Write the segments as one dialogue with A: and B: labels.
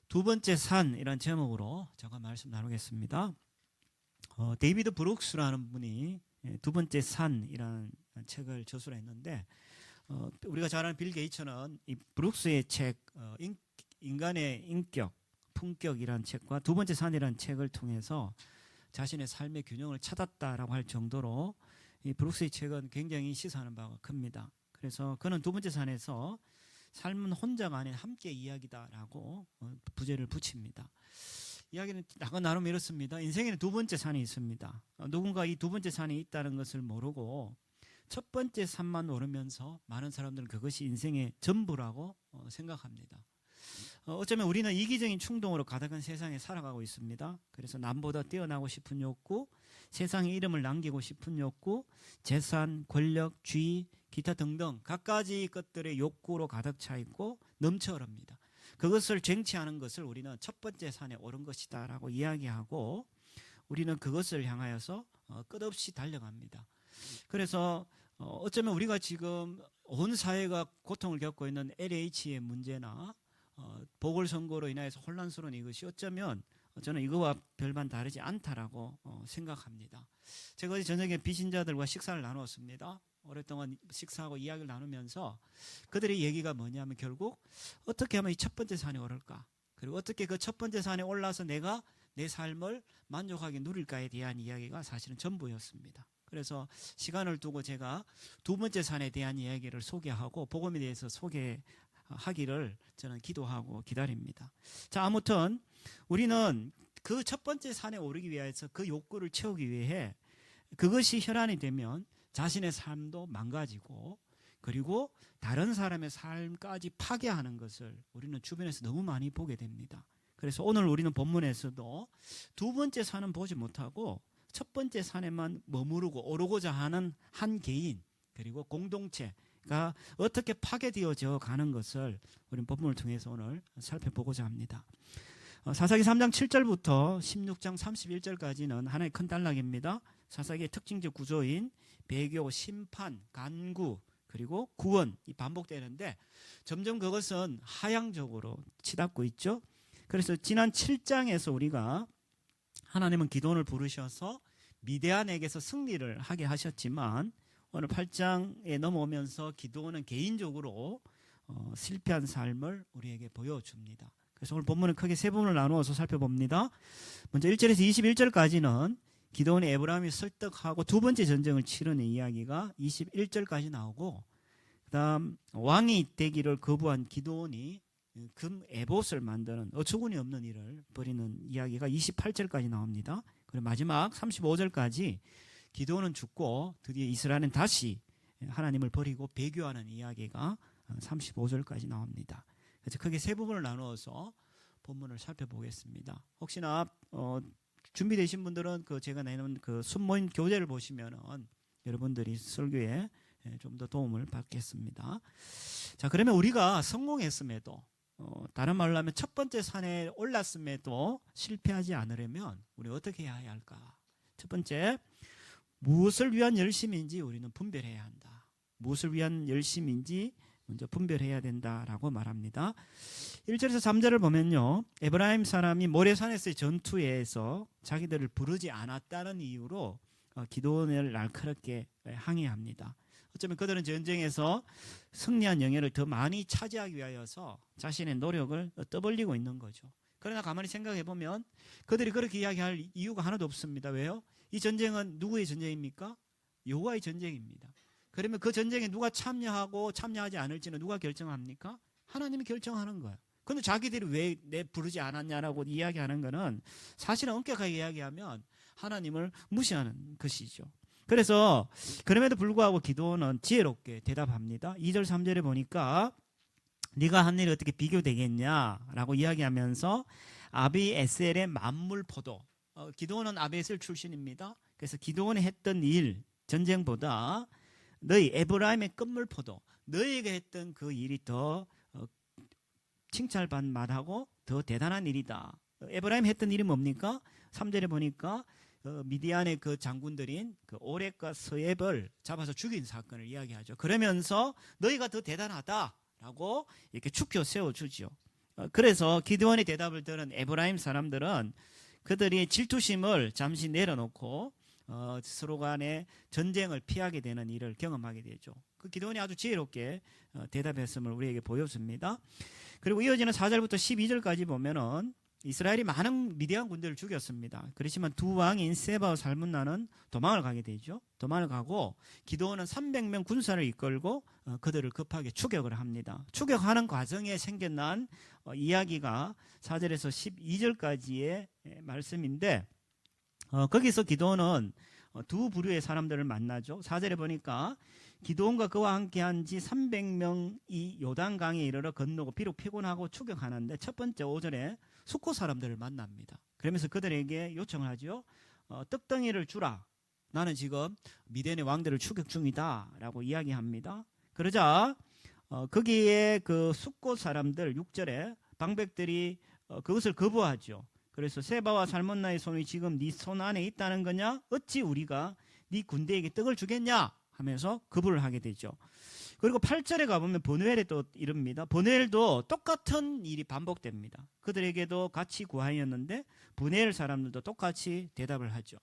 A: 두 번째 산이란 제목으로 제가 말씀 나누겠습니다. 데이비드 브룩스라는 분이 두 번째 산이라는 책을 저술을 했는데 우리가 잘 아는 빌 게이츠는 이 브룩스의 책 인간의 인격, 품격이라는 책과 두 번째 산이라는 책을 통해서 자신의 삶의 균형을 찾았다라고 할 정도로 이 브룩스의 책은 굉장히 시사하는 바가 큽니다. 그래서 그는 두 번째 산에서 삶은 혼자가 아닌 함께 이야기다라고 부제를 붙입니다. 이야기는 약간 나름 이렇습니다. 인생에는 두 번째 산이 있습니다. 누군가 이 두 번째 산이 있다는 것을 모르고 첫 번째 산만 오르면서 많은 사람들은 그것이 인생의 전부라고 생각합니다. 어쩌면 우리는 이기적인 충동으로 가득한 세상에 살아가고 있습니다. 그래서 남보다 뛰어나고 싶은 욕구, 세상에 이름을 남기고 싶은 욕구, 재산, 권력, 지위, 기타 등등 갖가지 것들의 욕구로 가득 차 있고 넘쳐 흐릅니다. 그것을 쟁취하는 것을 우리는 첫 번째 산에 오른 것이다 라고 이야기하고 우리는 그것을 향하여서 끝없이 달려갑니다. 그래서 어쩌면 우리가 지금 온 사회가 고통을 겪고 있는 LH의 문제나 보궐선거로 인해서 혼란스러운 이것이 어쩌면 저는 이거와 별반 다르지 않다라고 생각합니다. 제가 어제 저녁에 비신자들과 식사를 나누었습니다. 오랫동안 식사하고 이야기를 나누면서 그들의 얘기가 뭐냐면 결국 어떻게 하면 이 첫 번째 산에 오를까, 그리고 어떻게 그 첫 번째 산에 올라서 내가 내 삶을 만족하게 누릴까에 대한 이야기가 사실은 전부였습니다. 그래서 시간을 두고 제가 두 번째 산에 대한 이야기를 소개하고 복음에 대해서 소개하기를 저는 기도하고 기다립니다. 자, 아무튼 우리는 그 첫 번째 산에 오르기 위해서 그 욕구를 채우기 위해 그것이 혈안이 되면 자신의 삶도 망가지고 그리고 다른 사람의 삶까지 파괴하는 것을 우리는 주변에서 너무 많이 보게 됩니다. 그래서 오늘 우리는 본문에서도 두 번째 산은 보지 못하고 첫 번째 산에만 머무르고 오르고자 하는 한 개인 그리고 공동체가 어떻게 파괴되어져 가는 것을 우리는 본문을 통해서 오늘 살펴보고자 합니다. 사사기 3장 7절부터 16장 31절까지는 하나의 큰 단락입니다. 사사기의 특징적 구조인 배교, 심판, 간구 그리고 구원이 반복되는데 점점 그것은 하향적으로 치닫고 있죠. 그래서 지난 7장에서 우리가 하나님은 기도원을 부르셔서 미디안에게서 승리를 하게 하셨지만 오늘 8장에 넘어오면서 기도원은 개인적으로 실패한 삶을 우리에게 보여줍니다. 그래서 오늘 본문은 크게 세 부분을 나누어서 살펴봅니다. 먼저 1절에서 21절까지는 기도원이 에브라임이 설득하고 두 번째 전쟁을 치르는 이야기가 21절까지 나오고 그다음 왕이 되기를 거부한 기도원이 금 에봇을 만드는 어처구니 없는 일을 벌이는 이야기가 28절까지 나옵니다. 그리고 마지막 35절까지 기도원은 죽고 드디어 이스라엘은 다시 하나님을 버리고 배교하는 이야기가 35절까지 나옵니다. 그래서 크게 세 부분을 나누어서 본문을 살펴보겠습니다. 혹시나 준비되신 분들은 제가 내놓은 순모임 교재를 보시면은 여러분들이 설교에 좀 더 도움을 받겠습니다. 자, 그러면 우리가 성공했음에도 다른 말로 하면 첫 번째 산에 올랐음에도 실패하지 않으려면 우리 어떻게 해야 할까? 첫 번째, 무엇을 위한 열심인지 우리는 분별해야 한다. 무엇을 위한 열심인지 먼저 분별해야 된다라고 말합니다. 1절에서 3절을 보면요, 에브라임 사람이 모레산에서의 전투에서 자기들을 부르지 않았다는 이유로 기도원을 날카롭게 항의합니다. 어쩌면 그들은 전쟁에서 승리한 영예를 더 많이 차지하기 위하여서 자신의 노력을 떠벌리고 있는 거죠. 그러나 가만히 생각해 보면 그들이 그렇게 이야기할 이유가 하나도 없습니다. 왜요? 이 전쟁은 누구의 전쟁입니까? 여호와의 전쟁입니다. 그러면 그 전쟁에 누가 참여하고 참여하지 않을지는 누가 결정합니까? 하나님이 결정하는 거예요. 그런데 자기들이 왜 내 부르지 않았냐라고 이야기하는 거는 사실은 엄격하게 이야기하면 하나님을 무시하는 것이죠. 그래서 그럼에도 불구하고 기도원은 지혜롭게 대답합니다. 2절 3절에 보니까 네가 한 일이 어떻게 비교되겠냐라고 이야기하면서 아비에셀의 만물포도, 기도원은 아비에셀 출신입니다. 그래서 기도원이 했던 일, 전쟁보다 너희 에브라임의 끝물포도, 너희에게 했던 그 일이 더 칭찬받을 만하고 더 대단한 일이다. 에브라임이 했던 일이 뭡니까? 3절에 보니까 미디안의 그 장군들인 오렉과 서앱을 잡아서 죽인 사건을 이야기하죠. 그러면서 너희가 더 대단하다라고 이렇게 축켜 세워주죠. 그래서 기드온의 대답을 들은 에브라임 사람들은 그들이 질투심을 잠시 내려놓고 서로 간에 전쟁을 피하게 되는 일을 경험하게 되죠. 그 기드온이 아주 지혜롭게 대답했음을 우리에게 보여줍니다. 그리고 이어지는 4절부터 12절까지 보면은 이스라엘이 많은 미디안 군대를 죽였습니다. 그렇지만 두 왕인 세바와 살문나는 도망을 가게 되죠. 도망을 가고 기드온은 300명 군사를 이끌고 그들을 급하게 추격을 합니다. 추격하는 과정에 생겨난 이야기가 4절에서 12절까지의 말씀인데 거기서 기드온은 두 부류의 사람들을 만나죠. 4절에 보니까 기드온과 그와 함께한 지 300명이 요단강에 이르러 건너고 비록 피곤하고 추격하는데 첫 번째 5절에 숫곳 사람들을 만납니다. 그러면서 그들에게 요청을 하죠. 떡덩이를 주라. 나는 지금 미디안의 왕들을 추격 중이다 라고 이야기합니다. 그러자 거기에 그 숫곳 사람들 6절에 방백들이 그것을 거부하죠. 그래서 세바와 살문나의 손이 지금 네 손 안에 있다는 거냐? 어찌 우리가 네 군대에게 떡을 주겠냐? 하면서 거부를 하게 되죠. 그리고 8절에 가보면 버누엘에 또 이릅니다. 버누엘도 똑같은 일이 반복됩니다. 그들에게도 같이 구하였는데 버누엘 사람들도 똑같이 대답을 하죠.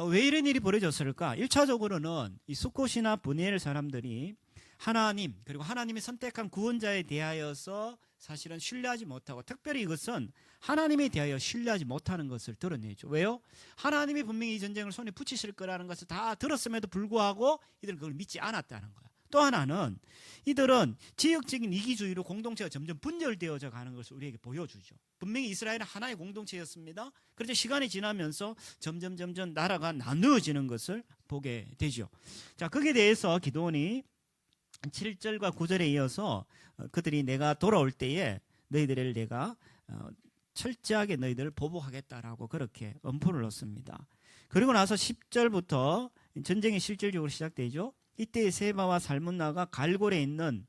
A: 왜 이런 일이 벌어졌을까? 1차적으로는 이 숫곳이나 버누엘 사람들이 하나님 그리고 하나님이 선택한 구원자에 대하여서 사실은 신뢰하지 못하고 특별히 이것은 하나님에 대하여 신뢰하지 못하는 것을 드러내죠. 왜요? 하나님이 분명히 이 전쟁을 손에 붙이실 거라는 것을 다 들었음에도 불구하고 이들은 그걸 믿지 않았다는 거예요. 또 하나는 이들은 지역적인 이기주의로 공동체가 점점 분열되어져 가는 것을 우리에게 보여주죠. 분명히 이스라엘은 하나의 공동체였습니다. 그런데 시간이 지나면서 점점 나라가 나누어지는 것을 보게 되죠. 자, 거기에 대해서 기드온이 7절과 9절에 이어서 그들이 내가 돌아올 때에 너희들을 내가 철저하게 너희들을 보복하겠다라고 그렇게 엄포를 놓습니다. 그리고 나서 10절부터 전쟁이 실질적으로 시작되죠. 이때 세바와 살문나가 갈골에 있는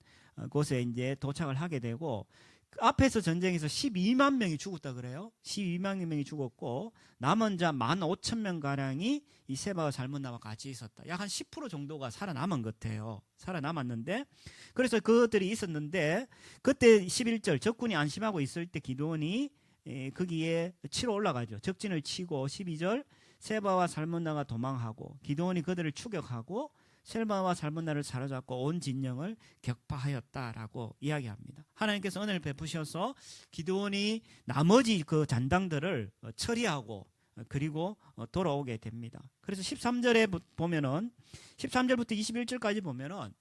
A: 곳에 이제 도착을 하게 되고 그 앞에서 전쟁에서 12만 명이 죽었다 그래요. 12만 명이 죽었고 남은 자 15,000명 가량이 이 세바와 살문나와 같이 있었다. 약 한 10% 정도가 살아남은 것 같아요. 살아남았는데 그래서 그것들이 있었는데 그때 11절 적군이 안심하고 있을 때 기드온이 거기에 치러 올라가죠. 적진을 치고 12절 세바와 살문나가 도망하고 기드온이 그들을 추격하고 세바와 살문나를 사로잡고 온 진영을 격파하였다라고 이야기합니다. 하나님께서 은혜를 베푸셔서 기드온이 나머지 그 잔당들을 처리하고 그리고 돌아오게 됩니다. 그래서 13절에 보면은 13절부터 21절까지 보면은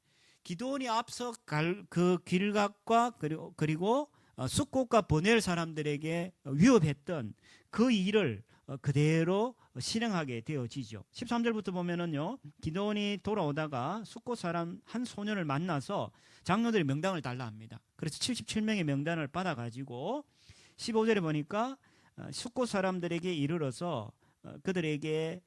A: 기드온이 앞서 갈 그 길각과 그리고 숫곳과 버누엘 사람들에게 위협했던 그 일을 그대로 실행하게 되어지죠. 13절부터 보면은요, 기드온이 돌아오다가 숫곳 사람 한 소년을 만나서 장로들의 명단을 달라 합니다. 그래서 77명의 명단을 받아가지고 15절에 보니까 숫곳 사람들에게 이르러서 그들에게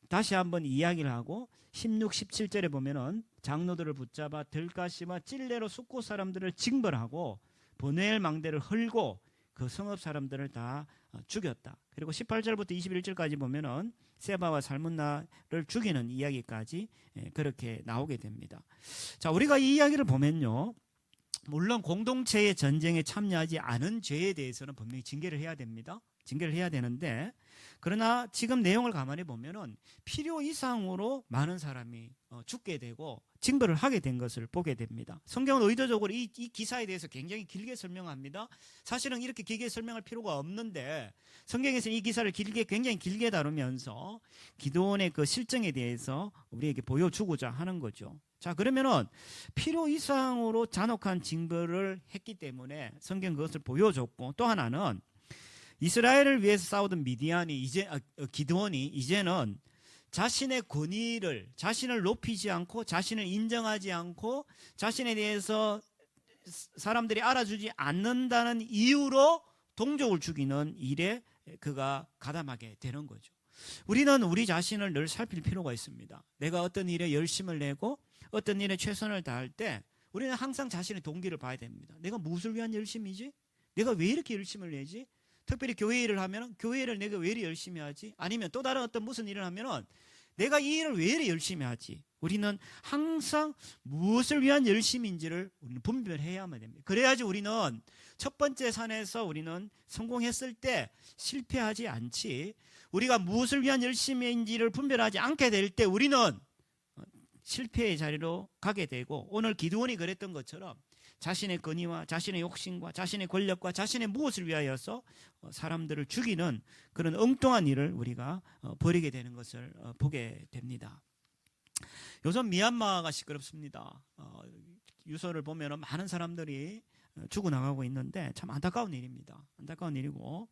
A: 다시 한번 이야기를 하고 16, 17절에 보면은 장로들을 붙잡아 들가시와 찔레로 숫곳 사람들을 징벌하고 버누엘 망대를 헐고 그 성읍 사람들을 다 죽였다. 그리고 18절부터 21절까지 보면은 세바와 살문나를 죽이는 이야기까지 그렇게 나오게 됩니다. 자, 우리가 이 이야기를 보면요, 물론 공동체의 전쟁에 참여하지 않은 죄에 대해서는 분명히 징계를 해야 됩니다. 징계를 해야 되는데 그러나 지금 내용을 가만히 보면은 필요 이상으로 많은 사람이 죽게 되고 징벌을 하게 된 것을 보게 됩니다. 성경은 의도적으로 이 기사에 대해서 굉장히 길게 설명합니다. 사실은 이렇게 길게 설명할 필요가 없는데 성경에서 이 기사를 굉장히 길게 다루면서 기드온의 그 실정에 대해서 우리에게 보여주고자 하는 거죠. 자, 그러면은 필요 이상으로 잔혹한 징벌을 했기 때문에 성경 그것을 보여줬고 또 하나는 이스라엘을 위해서 싸우던 기드온이 이제는 자신의 권위를 자신을 높이지 않고 자신을 인정하지 않고 자신에 대해서 사람들이 알아주지 않는다는 이유로 동족을 죽이는 일에 그가 가담하게 되는 거죠. 우리는 우리 자신을 늘 살필 필요가 있습니다. 내가 어떤 일에 열심을 내고 어떤 일에 최선을 다할 때 우리는 항상 자신의 동기를 봐야 됩니다. 내가 무엇을 위한 열심이지? 내가 왜 이렇게 열심을 내지? 특별히 교회 일을 하면 교회 일을 내가 왜 이렇게 열심히 하지? 아니면 또 다른 어떤 무슨 일을 하면 내가 이 일을 왜 이렇게 열심히 하지? 우리는 항상 무엇을 위한 열심인지를 우리는 분별해야만 됩니다. 그래야지 우리는 첫 번째 산에서 우리는 성공했을 때 실패하지 않지. 우리가 무엇을 위한 열심인지를 분별하지 않게 될 때 우리는 실패의 자리로 가게 되고, 오늘 기드온이 그랬던 것처럼 자신의 권위와 자신의 욕심과 자신의 권력과 자신의 무엇을 위하여서 사람들을 죽이는 그런 엉뚱한 일을 우리가 벌이게 되는 것을 보게 됩니다. 요즘 미얀마가 시끄럽습니다. 유서를 보면 많은 사람들이 죽어나가고 있는데 참 안타까운 일입니다. 안타까운 일이고,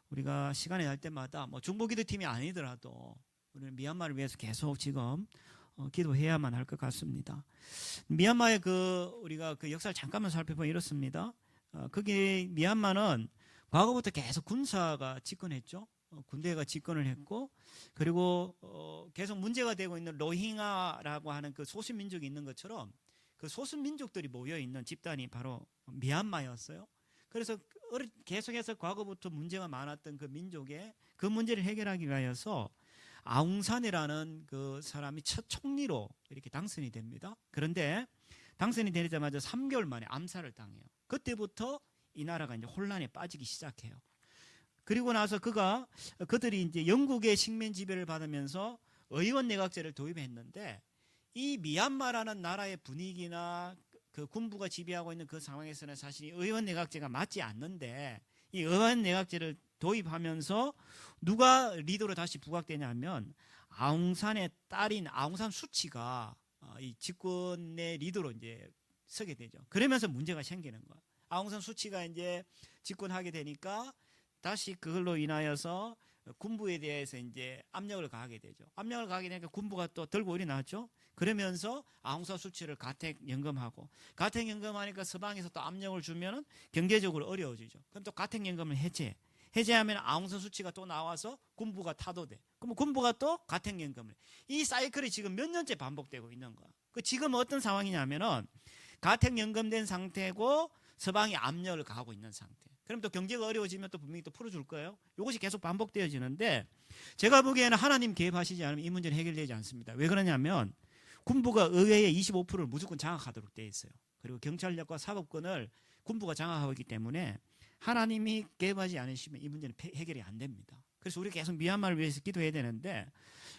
A: 우리가 시간이 날 때마다 뭐 중보기도팀이 아니더라도 우리는 미얀마를 위해서 계속 지금 기도해야만 할 것 같습니다. 미얀마의 우리가 그 역사를 잠깐만 살펴보면 이렇습니다. 거기 미얀마는 과거부터 계속 군사가 집권했죠. 군대가 집권을 했고, 그리고 계속 문제가 되고 있는 로힝아라고 하는 그 소수민족이 있는 것처럼 그 소수민족들이 모여 있는 집단이 바로 미얀마였어요. 그래서 계속해서 과거부터 문제가 많았던 그 민족의 그 문제를 해결하기 위하여서 아웅산이라는 그 사람이 첫 총리로 이렇게 당선이 됩니다. 그런데 당선이 되자마자 3개월 만에 암살을 당해요. 그때부터 이 나라가 이제 혼란에 빠지기 시작해요. 그리고 나서 그들이 이제 영국의 식민 지배를 받으면서 의원 내각제를 도입했는데, 이 미얀마라는 나라의 분위기나 그 군부가 지배하고 있는 그 상황에서는 사실 의원 내각제가 맞지 않는데, 이 의원 내각제를 도입하면서 누가 리더로 다시 부각되냐면 아웅산의 딸인 아웅산 수치가 이 집권의 리더로 이제 서게 되죠. 그러면서 문제가 생기는 거야. 아웅산 수치가 이제 집권하게 되니까 다시 그걸로 인하여서 군부에 대해서 이제 압력을 가하게 되죠. 압력을 가하게 되니까 군부가 또 들고 일어나죠. 그러면서 아웅산 수치를 가택연금하고, 가택연금하니까 서방에서 또 압력을 주면은 경제적으로 어려워지죠. 그럼 또 가택연금을 해제하면 아웅산 수치가 또 나와서 군부가 타도돼. 그럼 군부가 또 가택연금을. 이 사이클이 지금 몇 년째 반복되고 있는 거야. 지금 어떤 상황이냐면은 가택연금된 상태고 서방이 압력을 가하고 있는 상태. 그럼 또 경제가 어려워지면 또 분명히 또 풀어줄 거예요. 이것이 계속 반복되어지는데, 제가 보기에는 하나님 개입하시지 않으면 이 문제는 해결되지 않습니다. 왜 그러냐면 군부가 의회의 25%를 무조건 장악하도록 되어 있어요. 그리고 경찰력과 사법권을 군부가 장악하고 있기 때문에 하나님이 개입하지 않으시면 이 문제는 해결이 안 됩니다. 그래서 우리 계속 미얀마를 위해서 기도해야 되는데,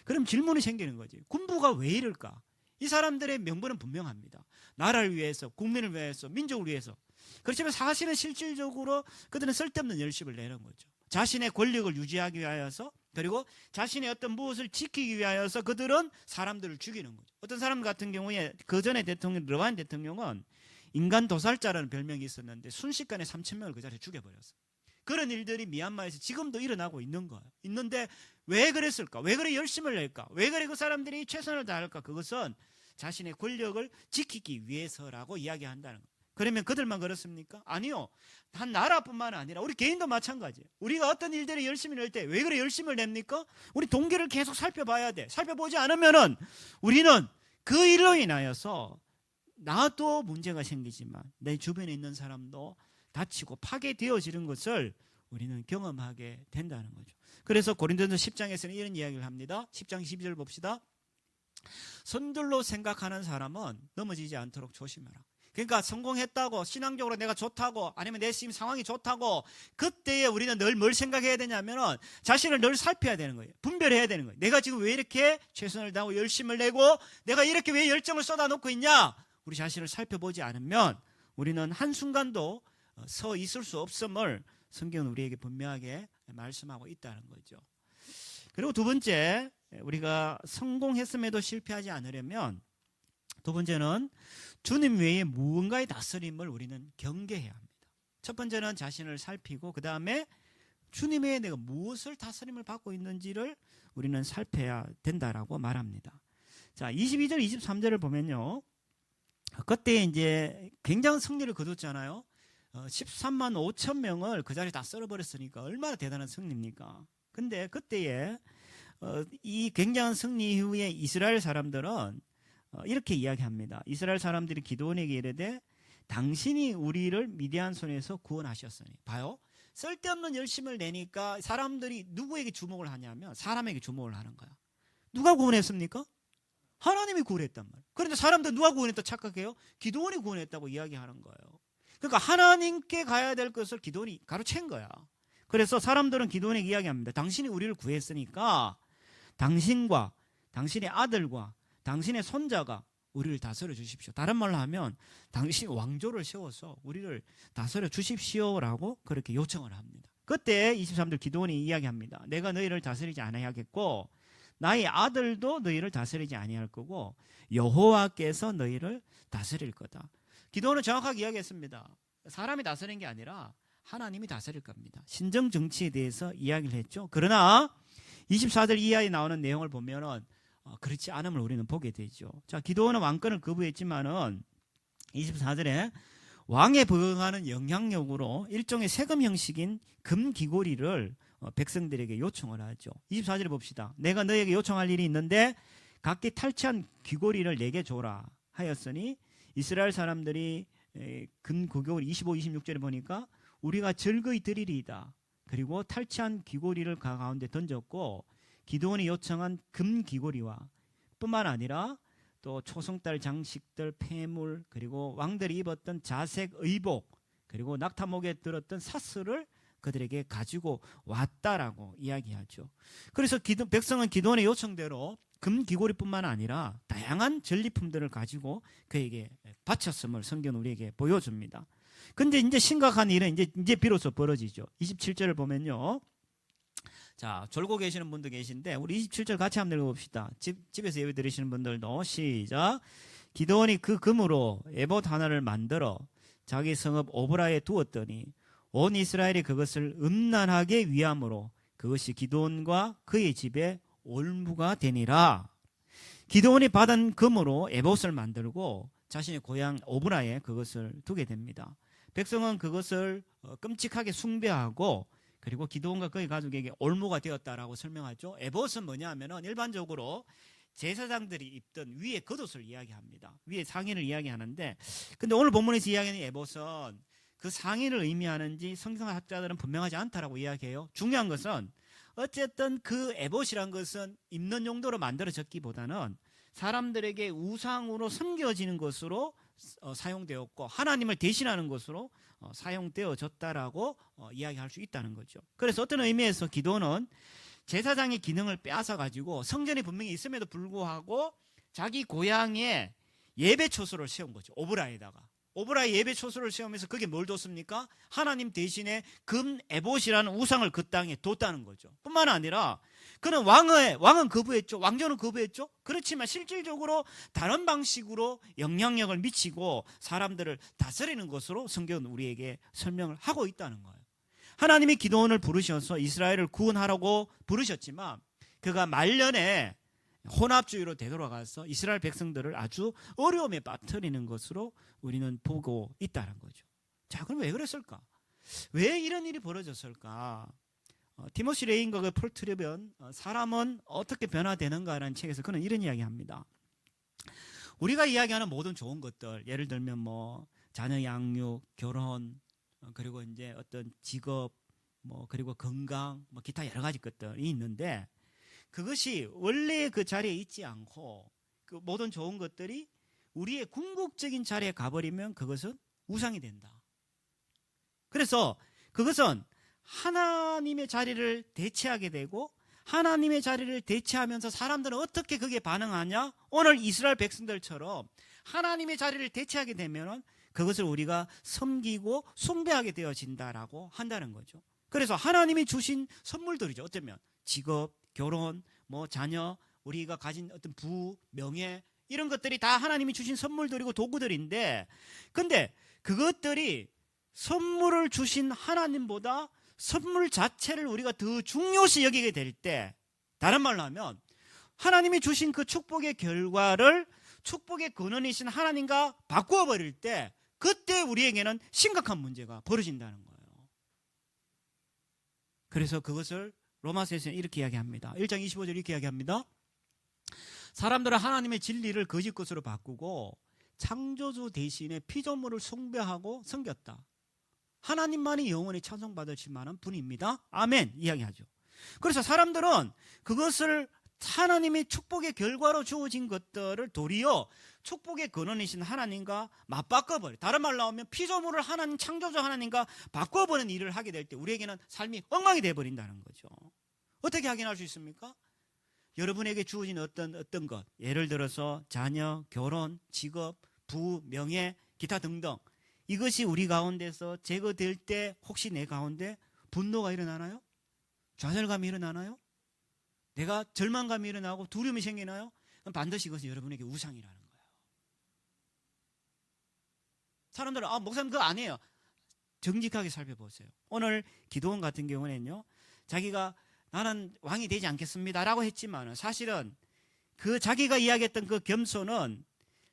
A: 그럼 질문이 생기는 거지. 군부가 왜 이럴까? 이 사람들의 명분은 분명합니다. 나라를 위해서, 국민을 위해서, 민족을 위해서. 그렇지만 사실은 실질적으로 그들은 쓸데없는 열심을 내는 거죠. 자신의 권력을 유지하기 위하여서, 그리고 자신의 어떤 무엇을 지키기 위하여서 그들은 사람들을 죽이는 거죠. 어떤 사람 같은 경우에 그 전에 대통령 르완 대통령은 인간 도살자라는 별명이 있었는데 순식간에 3,000명을 그 자리에 죽여버렸어요. 그런 일들이 미얀마에서 지금도 일어나고 있는 거예요. 있는데 왜 그랬을까? 왜 그래 열심을 낼까? 왜 그래 그 사람들이 최선을 다할까? 그것은 자신의 권력을 지키기 위해서라고 이야기한다는 거예요. 그러면 그들만 그렇습니까? 아니요. 단 나라뿐만 아니라 우리 개인도 마찬가지예요. 우리가 어떤 일들에 열심히 낼 때 왜 그래 열심을 냅니까? 우리 동기를 계속 살펴봐야 돼. 살펴보지 않으면은 우리는 그 일로 인하여서 나도 문제가 생기지만 내 주변에 있는 사람도 다치고 파괴되어지는 것을 우리는 경험하게 된다는 거죠. 그래서 고린도전서 10장에서는 이런 이야기를 합니다. 10장 12절 봅시다. 선들로 생각하는 사람은 넘어지지 않도록 조심하라. 그러니까 성공했다고, 신앙적으로 내가 좋다고, 아니면 내 지금 상황이 좋다고, 그때에 우리는 늘 뭘 생각해야 되냐면은 자신을 늘 살펴야 되는 거예요. 분별해야 되는 거예요. 내가 지금 왜 이렇게 최선을 다하고 열심을 내고 내가 이렇게 왜 열정을 쏟아놓고 있냐? 우리 자신을 살펴보지 않으면 우리는 한순간도 서 있을 수 없음을 성경은 우리에게 분명하게 말씀하고 있다는 거죠. 그리고 두 번째, 우리가 성공했음에도 실패하지 않으려면 두 번째는 주님 외에 무언가의 다스림을 우리는 경계해야 합니다. 첫 번째는 자신을 살피고, 그 다음에 주님 외에 내가 무엇을 다스림을 받고 있는지를 우리는 살펴야 된다라고 말합니다. 자, 22절, 23절을 보면요. 그때 이제 굉장한 승리를 거뒀잖아요. 13만 5천 명을 그 자리에 다 썰어버렸으니까 얼마나 대단한 승리입니까? 근데 그때에 이 굉장한 승리 이후에 이스라엘 사람들은 이렇게 이야기합니다. 이스라엘 사람들이 기드온에게 이르되 당신이 우리를 미디안 손에서 구원하셨으니. 봐요. 쓸데없는 열심을 내니까 사람들이 누구에게 주목을 하냐면 사람에게 주목을 하는 거야. 누가 구원했습니까? 하나님이 구원했단 말이에요. 그런데 사람들 누가 구원했다 착각해요? 기드온이 구원했다고 이야기하는 거예요. 그러니까 하나님께 가야 될 것을 기드온이 가로챈 거야. 그래서 사람들은 기드온에게 이야기합니다. 당신이 우리를 구했으니까 당신과 당신의 아들과 당신의 손자가 우리를 다스려 주십시오. 다른 말로 하면 당신이 왕조를 세워서 우리를 다스려 주십시오라고 그렇게 요청을 합니다. 그때 23절 기드온이 이야기합니다. 내가 너희를 다스리지 아니하겠고 나의 아들도 너희를 다스리지 아니할 거고 여호와께서 너희를 다스릴 거다. 기드온은 정확하게 이야기했습니다. 사람이 다스리는 게 아니라 하나님이 다스릴 겁니다. 신정 정치에 대해서 이야기를 했죠. 그러나 24절 이하에 나오는 내용을 보면은 그렇지 않음을 우리는 보게 되죠. 자, 기드온은 왕권을 거부했지만은 24절에 왕에 부응하는 영향력으로 일종의 세금 형식인 금귀고리를 백성들에게 요청을 하죠. 24절에 봅시다. 내가 너에게 요청할 일이 있는데 각기 탈취한 귀고리를 내게 줘라 하였으니 이스라엘 사람들이 금귀고리 25, 26절에 보니까 우리가 즐거이 드리리이다. 그리고 탈취한 귀고리를 가운데 던졌고 기드온이 요청한 금귀고리와 뿐만 아니라 또 초승달 장식들, 폐물, 그리고 왕들이 입었던 자색 의복, 그리고 낙타목에 들었던 사슬을 그들에게 가지고 왔다라고 이야기하죠. 그래서 백성은 기드온의 요청대로 금귀고리뿐만 아니라 다양한 전리품들을 가지고 그에게 바쳤음을 성경은 우리에게 보여줍니다. 근데 이제 심각한 일은 이제 비로소 벌어지죠. 27절을 보면요. 자, 졸고 계시는 분도 계신데 우리 27절 같이 한번 읽어봅시다. 집에서 예배 드리시는 분들도 시작. 기드온이 그 금으로 에봇 하나를 만들어 자기 성읍 오브라에 두었더니 온 이스라엘이 그것을 음란하게 위함으로 그것이 기드온과 그의 집에 올무가 되니라. 기드온이 받은 금으로 에봇을 만들고 자신의 고향 오브라에 그것을 두게 됩니다. 백성은 그것을 끔찍하게 숭배하고 그리고 기드온과 그의 가족에게 올무가 되었다라고 설명하죠. 에봇은 뭐냐 하면은 일반적으로 제사장들이 입던 위의 겉옷을 이야기합니다. 위의 상의를 이야기하는데 근데 오늘 본문에서 이야기하는 에봇은 그 상의를 의미하는지 성경학자들은 분명하지 않다라고 이야기해요. 중요한 것은 어쨌든 그 에봇이란 것은 입는 용도로 만들어졌기보다는 사람들에게 우상으로 섬겨지는 것으로 사용되었고 하나님을 대신하는 것으로 사용되어졌다라고 이야기할 수 있다는 거죠. 그래서 어떤 의미에서 기드온은 제사장의 기능을 빼앗아 가지고 성전이 분명히 있음에도 불구하고 자기 고향에 예배 초소를 세운 거죠. 오브라에다가. 오브라의 예배 초소를 세우면서 그게 뭘 뒀습니까? 하나님 대신에 금 에봇이라는 우상을 그 땅에 뒀다는 거죠. 뿐만 아니라 그는 왕은 거부했죠. 왕조는 거부했죠. 그렇지만 실질적으로 다른 방식으로 영향력을 미치고 사람들을 다스리는 것으로 성경은 우리에게 설명을 하고 있다는 거예요. 하나님이 기드온을 부르셔서 이스라엘을 구원하라고 부르셨지만 그가 말년에 혼합주의로 되돌아가서 이스라엘 백성들을 아주 어려움에 빠뜨리는 것으로 우리는 보고 있다는 거죠. 자, 그럼 왜 그랬을까? 왜 이런 일이 벌어졌을까? 티모시 레인과 폴 트레변 사람은 어떻게 변화되는가라는 책에서 그는 이런 이야기합니다. 우리가 이야기하는 모든 좋은 것들, 예를 들면 뭐 자녀 양육, 결혼, 그리고 이제 어떤 직업, 뭐 그리고 건강, 뭐 기타 여러 가지 것들이 있는데 그것이 원래 그 자리에 있지 않고 그 모든 좋은 것들이 우리의 궁극적인 자리에 가버리면 그것은 우상이 된다. 그래서 그것은 하나님의 자리를 대체하게 되고 하나님의 자리를 대체하면서 사람들은 어떻게 그게 반응하냐? 오늘 이스라엘 백성들처럼 하나님의 자리를 대체하게 되면 그것을 우리가 섬기고 숭배하게 되어진다라고 한다는 거죠. 그래서 하나님이 주신 선물들이죠. 어쩌면 직업, 결혼, 뭐 자녀, 우리가 가진 어떤 부, 명예 이런 것들이 다 하나님이 주신 선물들이고 도구들인데 근데 그것들이 선물을 주신 하나님보다 선물 자체를 우리가 더 중요시 여기게 될 때 다른 말로 하면 하나님이 주신 그 축복의 결과를 축복의 근원이신 하나님과 바꾸어 버릴 때 그때 우리에게는 심각한 문제가 벌어진다는 거예요. 그래서 그것을 로마서에서는 이렇게 이야기합니다. 1장 25절 이렇게 이야기합니다. 사람들은 하나님의 진리를 거짓 것으로 바꾸고 창조주 대신에 피조물을 숭배하고 섬겼다. 하나님만이 영원히 찬송받으실 만한 분입니다. 아멘 이야기하죠. 그래서 사람들은 그것을 하나님의 축복의 결과로 주어진 것들을 도리어 축복의 근원이신 하나님과 맞바꿔버려. 다른 말로 하면 피조물을 하나님, 창조주 하나님과 바꿔버리는 일을 하게 될 때 우리에게는 삶이 엉망이 되어버린다는 거죠. 어떻게 확인할 수 있습니까? 여러분에게 주어진 어떤 것, 예를 들어서 자녀, 결혼, 직업, 부, 명예, 기타 등등, 이것이 우리 가운데서 제거될 때 혹시 내 가운데 분노가 일어나나요? 좌절감이 일어나나요? 내가 절망감이 일어나고 두려움이 생기나요? 그럼 반드시 이것은 여러분에게 우상이라는 거예요. 사람들은 목사님 그거 아니에요. 정직하게 살펴보세요. 오늘 기도원 같은 경우는요, 자기가 나는 왕이 되지 않겠습니다라고 했지만 사실은 그 자기가 이야기했던 그 겸손은